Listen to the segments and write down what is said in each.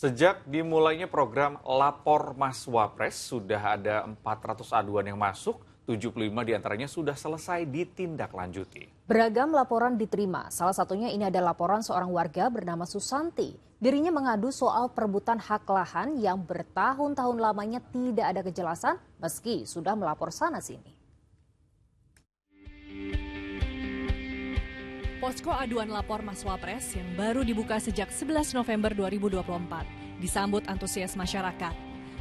Sejak dimulainya program Lapor Mas Wapres, sudah ada 400 aduan yang masuk, 75 diantaranya sudah selesai ditindaklanjuti. Beragam laporan diterima, salah satunya ini ada laporan seorang warga bernama Susanti. Dirinya mengadu soal perebutan hak lahan yang bertahun-tahun lamanya tidak ada kejelasan meski sudah melapor sana-sini. Posko aduan lapor Mas Wapres yang baru dibuka sejak 11 November 2024 disambut antusias masyarakat.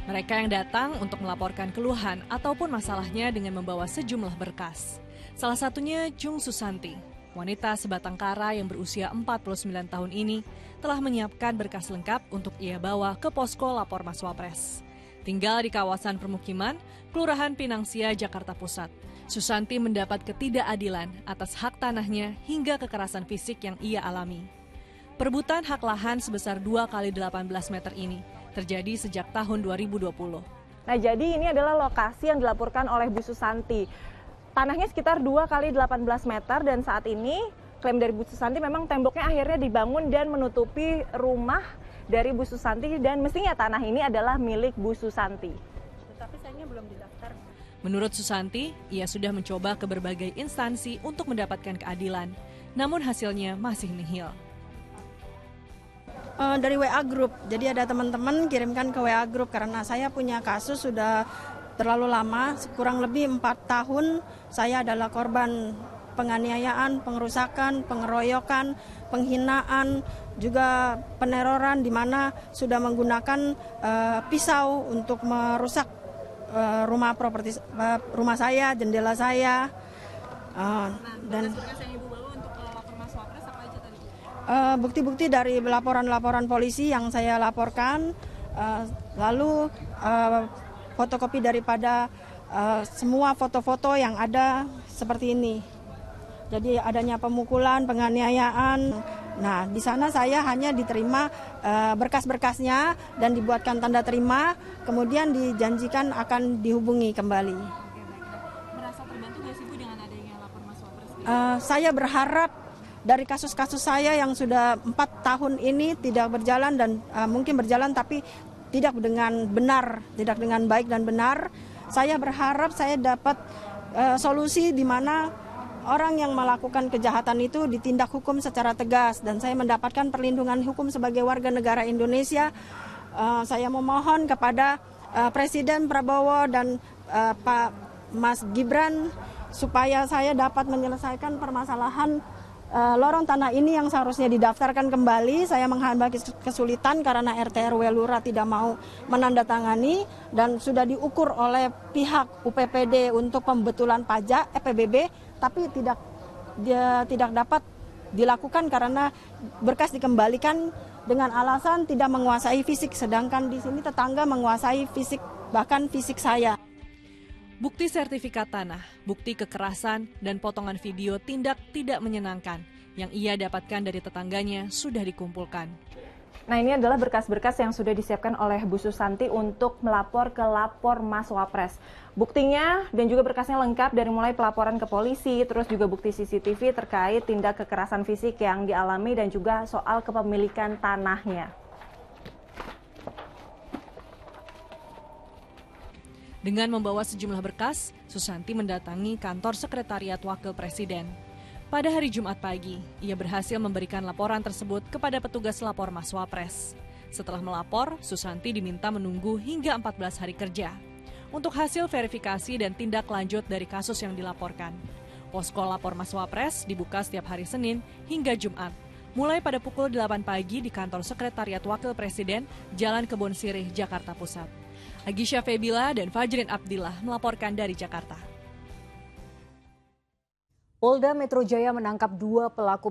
Mereka yang datang untuk melaporkan keluhan ataupun masalahnya dengan membawa sejumlah berkas. Salah satunya Jung Susanti, wanita sebatang kara yang berusia 49 tahun ini telah menyiapkan berkas lengkap untuk ia bawa ke posko lapor Mas Wapres. Tinggal di kawasan permukiman, Kelurahan Pinangsia, Jakarta Pusat. Susanti mendapat ketidakadilan atas hak tanahnya hingga kekerasan fisik yang ia alami. Perebutan hak lahan sebesar 2 kali 18 meter ini terjadi sejak tahun 2020. Nah, jadi ini adalah lokasi yang dilaporkan oleh Bu Susanti. Tanahnya sekitar 2 kali 18 meter dan saat ini klaim dari Bu Susanti memang temboknya akhirnya dibangun dan menutupi rumah dari Bu Susanti dan mestinya tanah ini adalah milik Bu Susanti. Tetapi sayangnya belum didaftar. Menurut Susanti, ia sudah mencoba ke berbagai instansi untuk mendapatkan keadilan, namun hasilnya masih nihil. Dari WA Group, jadi ada teman-teman kirimkan ke WA Group karena saya punya kasus sudah terlalu lama, kurang lebih 4 tahun saya adalah korban penganiayaan, pengerusakan, pengeroyokan, penghinaan, juga peneroran di mana sudah menggunakan pisau untuk merusak rumah saya, jendela saya. Dan bukti-bukti dari laporan-laporan polisi yang saya laporkan, lalu fotokopi daripada semua foto-foto yang ada seperti ini. Jadi adanya pemukulan, penganiayaan. Nah, di sana saya hanya diterima berkas-berkasnya dan dibuatkan tanda terima, kemudian dijanjikan akan dihubungi kembali. Merasa terbantu nggak sih Bu dengan adanya lapor Mas Wapres? Saya berharap dari kasus-kasus saya yang sudah 4 tahun ini tidak berjalan dan mungkin berjalan tapi tidak dengan benar, tidak dengan baik dan benar. Saya berharap saya dapat solusi di mana orang yang melakukan kejahatan itu ditindak hukum secara tegas dan saya mendapatkan perlindungan hukum sebagai warga negara Indonesia. Saya memohon kepada Presiden Prabowo dan Pak Mas Gibran supaya saya dapat menyelesaikan permasalahan lorong tanah ini yang seharusnya didaftarkan kembali. Saya menghadapi kesulitan karena RT RW Lurah tidak mau menandatangani dan sudah diukur oleh pihak UPPD untuk pembetulan pajak PBB, tapi tidak dapat dilakukan karena berkas dikembalikan dengan alasan tidak menguasai fisik, sedangkan di sini tetangga menguasai fisik, bahkan fisik saya. Bukti sertifikat tanah, bukti kekerasan, dan potongan video tindak tidak menyenangkan yang ia dapatkan dari tetangganya sudah dikumpulkan. Nah, ini adalah berkas-berkas yang sudah disiapkan oleh Bu Susanti untuk melapor ke lapor Mas Wapres. Buktinya dan juga berkasnya lengkap dari mulai pelaporan ke polisi, terus juga bukti CCTV terkait tindak kekerasan fisik yang dialami dan juga soal kepemilikan tanahnya. Dengan membawa sejumlah berkas, Susanti mendatangi kantor Sekretariat Wakil Presiden. Pada hari Jumat pagi, ia berhasil memberikan laporan tersebut kepada petugas lapor Mas Wapres. Setelah melapor, Susanti diminta menunggu hingga 14 hari kerja untuk hasil verifikasi dan tindak lanjut dari kasus yang dilaporkan. Posko lapor Mas Wapres dibuka setiap hari Senin hingga Jumat, mulai pada pukul 8 pagi di kantor Sekretariat Wakil Presiden, Jalan Kebon Sirih, Jakarta Pusat. Agisha Febila dan Fajrin Abdillah melaporkan dari Jakarta. Polda Metro Jaya menangkap 2 pelaku